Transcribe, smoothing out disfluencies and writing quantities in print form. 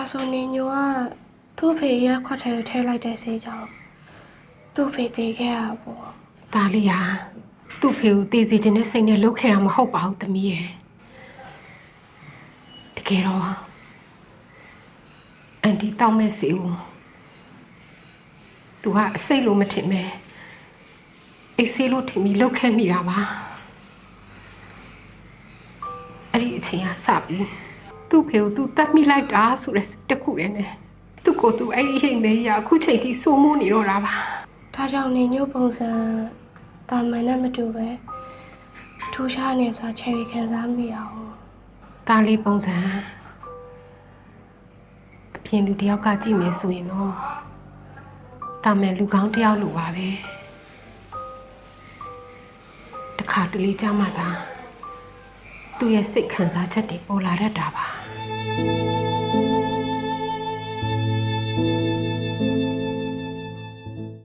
ဒါဆိုနေညိုကသူ့ဖေရက်ခွက်ထဲထည့်လိုက်တဲ့ဆေးကြောင့်သူ့ဖေတည်ခဲ့ရပေါ့ ဒါလေးဟာသူ့ဖေကိုတည်စီခြင်းနဲ့စိတ်နဲ့လှုပ်ခဲ့တာမဟုတ်ပါဘူးသမီးရဲ့တကယ်တော့အန်တီတောင်းမဲ့စီဦးသူကအစိတ်လို့မထင်ပဲအိတ်ဆေးလို့ထင်ပြီးလှုပ်ခဲ့မိတာပါအဲ့ဒီအချိန်ကစပြီးသူ့ဖေကိုသူတတ်မိလိုက်တာဆိုတဲ့တခုတည်းနဲ့သူ့ကိုသူအဲ့ဒီအိမ်မေးရအခုချိန်ထိစိုးမိုးနေတော့တာပါ ဒါကြောင့်နေညိုပုံစံတာမန်နဲ့မတူပဲထူးခြားနေဆိုတာချယ်ရီခံစားမိအောင် ဒါလေးပုံစံအပြင်လူတယောက်ကကြည့်မယ်ဆိုရင်တော့တာမန်လူကောင်းတယောက်လိုပါပဲတခါတလေကြာမှသာသူ့ရဲ့စိတ်ခံစားချက်တွေပေါ်လာတတ်တာပါ